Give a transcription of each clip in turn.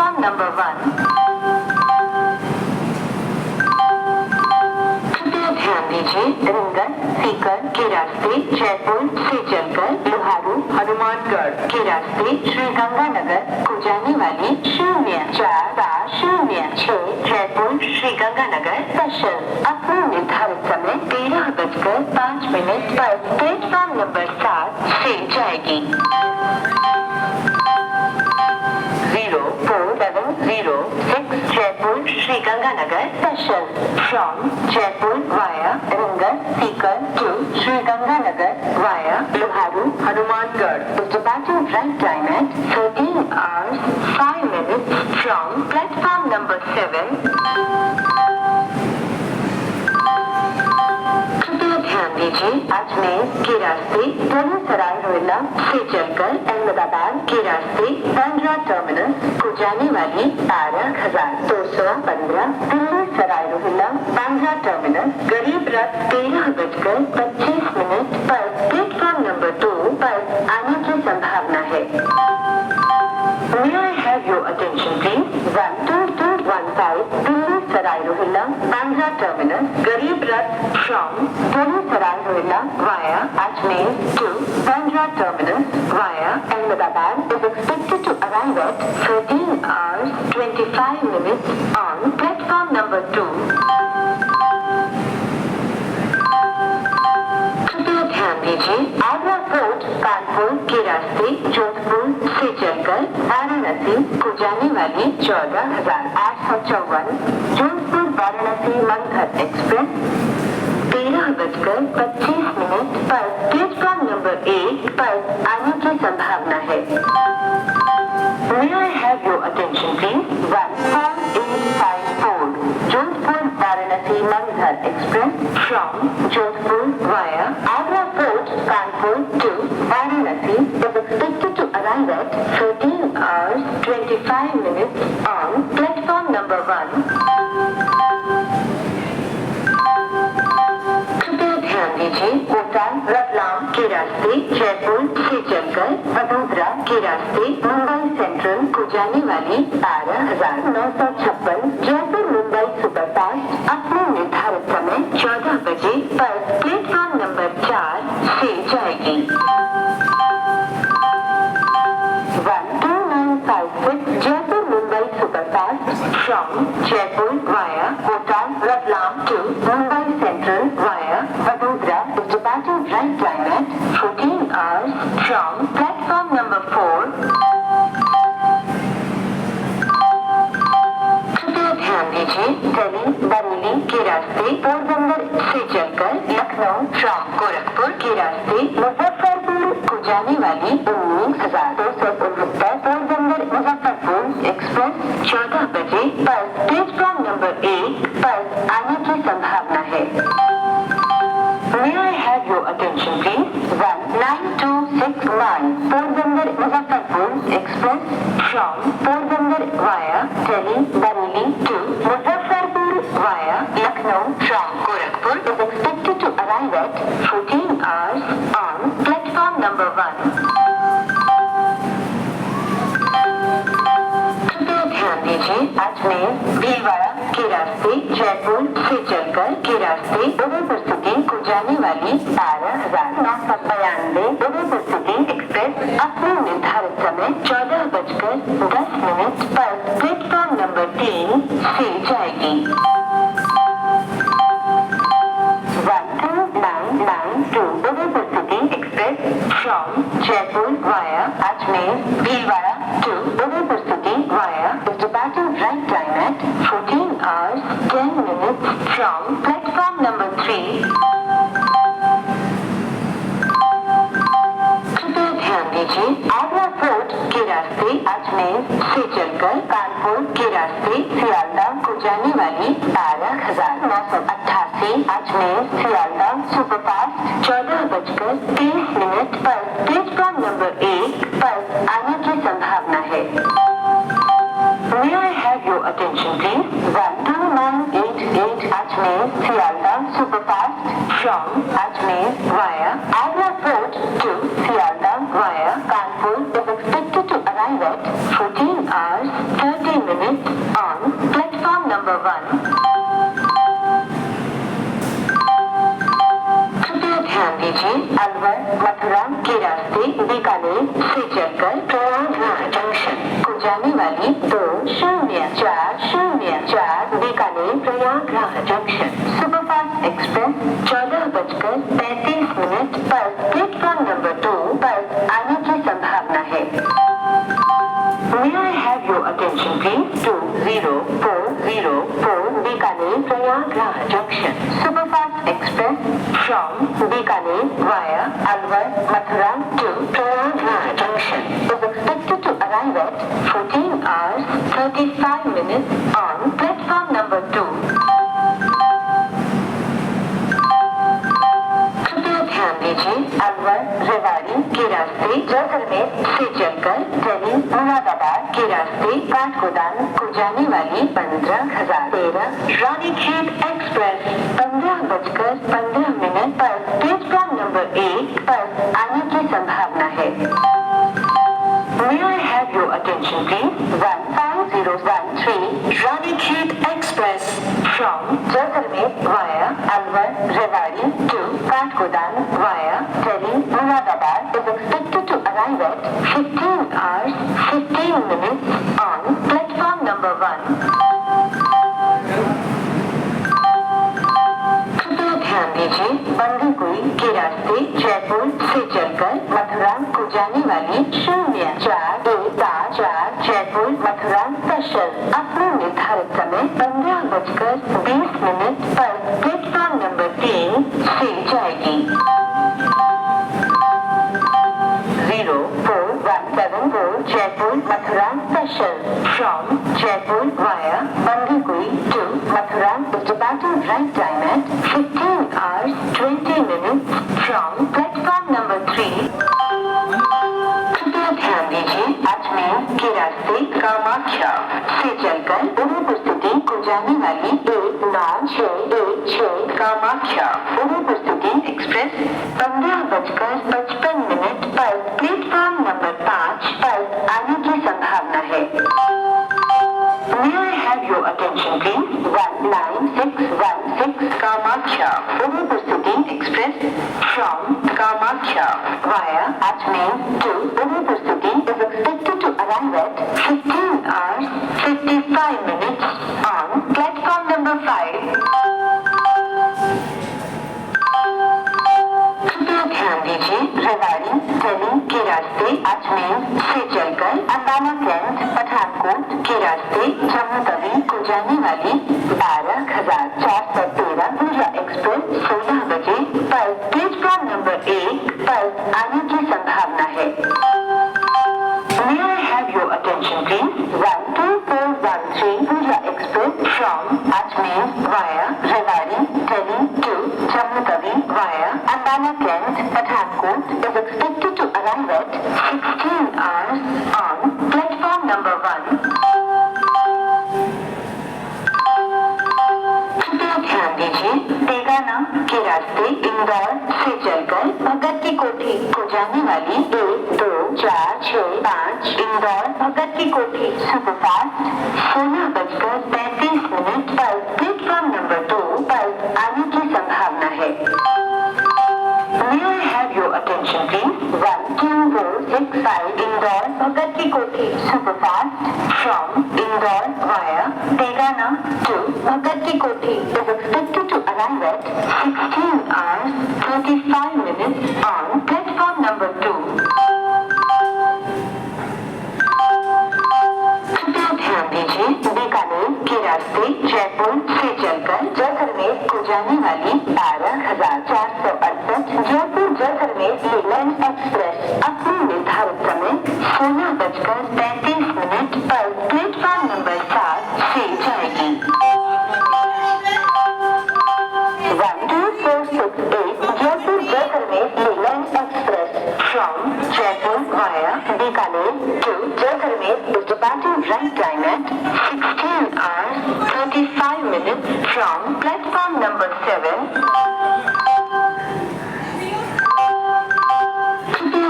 Platform number 1. कृपया ध्यान दीजिए, रिंगन, सीकर के रास्ते जयपुर से चलकर लोहारू हनुमानगढ़ के रास्ते श्री गंगानगर को जाने वाली 0406 जयपुर श्री गंगानगर स्पेशल अपने निर्धारित समय 13:05 पर प्लेटफॉर्म नंबर 7 से जाएगी। 0406 Jaipur Sri Ganganagar special from Jaipur via Ringan Sikar to Sri Ganganagar via Loharu Hanumangarh is departing right time at 13 hours 5 minutes from platform number 7. ध्यान दीजिए, अजमेर के रास्ते सराय रोहिला से चलकर अहमदाबाद के रास्ते बांद्रा टर्मिनस को जाने वाली 12,215 दिल्ली सराय रोहिला बांद्रा टर्मिनस गरीब रथ 13:25 पर प्लेटफॉर्म नंबर 2 पर आने की संभावना है। May I have your attention please? 12215 Delhi Sarai Rohilla Bandra Terminus Garib Rath from Delhi Sarai Rohilla via Ajmer to Bandra Terminus via Ahmedabad is expected to arrive at 13 hours 25 minutes on platform number 2. ध्यान दीजिए, Agra fort Kanpur के रास्ते जोधपुर से चलकर वाराणसी को जाने वाली 14,854 जोधपुर वाराणसी मंथर एक्सप्रेस 13:25 पर प्लेटफॉर्म नंबर 1 पर आने की संभावना है। May I have your attention please? 14854 Jodhpur Varanasi मंथर express from Jodhpur via Agra Fort Kanpur to Varanasi is expected to arrive at 13 hours 25 minutes on platform number 1. ध्यान दीजिए, कोटा रतलाम के रास्ते जयपुर से चलकर वडोदरा के रास्ते मुंबई सेंट्रल को जाने वाली 12,956 जयपुर मुंबई सुपरफास्ट अपने निर्धारित समय 14 बजे पर प्लेटफॉर्म नंबर 4 से जाएगी। 12956 Jaipur Mumbai superfast from Jaipur via Kota Ratlam to Mumbai Central via Vadodara is departing right time at 14 hours from platform number 4. कृपया ध्यान दीजिए, दिल्ली बरेली के रास्ते पोरबंदर से चलकर लखनऊ from गोरखपुर के रास्ते मुजफ्फरपुर को जाने वाली 19,269 पोरबंदर मुजफ्फरपुर एक्सप्रेस 14 बजे पर प्लेटफॉर्म नंबर 1 पर आने की संभावना है। May I have your attention please? 19269 Porbandar Muzaffarpur express from Porbandar via Delhi Bareilly to Muzaffarpur via Lucknow from Gorakhpur is expected to arrive at 14 hours on platform number 1. ध्यान दीजिए, अजमेर भीलवाड़ा के रास्ते जयपुर से चलकर के रास्ते उदयपुर सिटी को जाने वाली 12,992 उदयपुर सिटी एक्सप्रेस अपने निर्धारित समय 14:10 पर प्लेटफॉर्म नंबर 3 से जाएगी। 12992 Udaipur city express from Jaipur via Ajmer Bhilwara to Udaipur City via is departing right time at 14 hours 10 minutes from platform number 3. कृपया ध्यान दीजिए, आगरा फोर्ट के रास्ते अजमेर से चलकर कानपुर के रास्ते सियालदह को जाने वाली 12,988 अजमेर सियालदह सुपरफास्ट 14:30 पर प्लेटफॉर्म नंबर 1 पर आने की संभावना है। May I have your attention please? 12988 Ajmer Sialdah Superfast from Ajmer via Agra Fort to Sialdah via Kanpur is expected to arrive at 14 hours 30 minutes on platform number 1. कृपया ध्यान दीजिए, अलवर मथुरा के रास्ते बीकानेर से चलकर प्रयागराज जंक्शन को जाने वाली 2040 Bikaner Prayagraj junction superfast express 14:35 पर प्लेटफॉर्म नंबर 2 पर आने की संभावना है। May I have your attention please? 20404 Bikaner Prayagraj Junction Superfast Express from Bikaner via Alwar Mathura to Prayagraj Junction is expected to arrive at 14 hours 35 minutes on platform number 2. Alwar Rewari के रास्ते जैसलमेर से चलकर दिल्ली मुरादाबाद के रास्ते काठगोदाम को जाने वाली 15,013 रानीखेत एक्सप्रेस 15:15 पर प्लेटफॉर्म नंबर 1 पर आने की संभावना है। May I have your attention please? 15013 Ranikhet Express from Jaisalmer via Alwar Rewari to Kathgodam via Delhi Muradabad is expected to arrive at 15 hours 15 minutes on platform number 1. ध्यान दीजिए, बंदीकुई के रास्ते जयपुर से चलकर मथुरा को जाने वाली 0414 जयपुर मथुरा स्पेशल अपने निर्धारित समय 15:20 पर प्लेटफॉर्म नंबर 3 से जाएगी। 04174 Jaipur Mathura special from Jaipur via Bandikui to Mathura is departing right time at 15 hours 20 minutes from platform number 3. कृपया ध्यान दीजिए, अजमेर के रास्ते कामाख्या से चलकर उदयपुर सिटी को जाने वाली 19616 कामाख्या उदयपुर सिटी एक्सप्रेस 15:55 पर प्लेटफॉर्म नंबर 5 पर आने की संभावना है। May I have your attention please? 19616 Kamakhya Udaipur City Express from Kamakhya via Ajmer to Udaipur City is expected to arrive at 15 hours 55 minutes on platform number 5. ध्यान दीजिए, रेवाड़ी दिल्ली के रास्ते अजमेर से चलकर अंबाला कैंट पठानकोट के रास्ते जम्मू तवी को जाने वाली 12,413 पूजा एक्सप्रेस 16 बजे पर प्लेटफॉर्म नंबर 1 पर आने की संभावना है। May I have your attention please? 12413 Puja express from Ajmer via Rewari Delhi to Jammu Tawi via Ambala Kent Pathankot is expected to arrive at 16 hours on platform number 1. ध्यान दीजिए, तेगाना के रास्ते इंदौर से चलकर भगत की कोठी को जाने वाली 12465 इंदौर भगत की कोठी सुपरफास्ट 16:35 पर प्लेटफॉर्म नंबर 2 पर आने की संभावना है। May I have your attention please? 12465 Indore भगत की कोठी superfast from Indore via तेगाना to भगत की कोठी is expected to arrive at 16 hours 35 minutes on platform number 2. ध्यान दीजिए, बीकानेर के रास्ते जयपुर से चलकर जैसलमेर को जाने वाली 12,468 जयपुर जैसलमेर लेलैंड एक्सप्रेस अपने निर्धारित समय 16:35 पर प्लेटफॉर्म नंबर 7 से जाएगी। 12468 Jaipur Jaisalmer Leyland express from Jaipur via Bikaner to Jaisalmer is departing right time at 16 hours 35 minutes from platform number 7.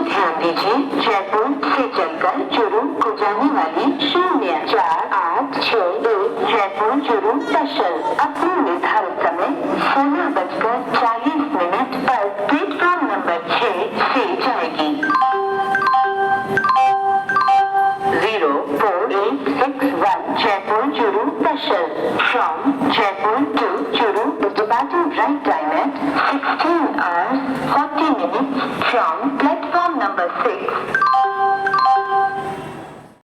ध्यान दीजिए, जयपुर से चलकर चूरू को जाने वाली 0486 स्पेशल अपने निर्धारित समय 16:40 पर प्लेटफॉर्म नंबर 6 से जाएगी। 0481 Jaipur Churu special from Jaipur to Churu is departing right time at 16 hours 40 minutes from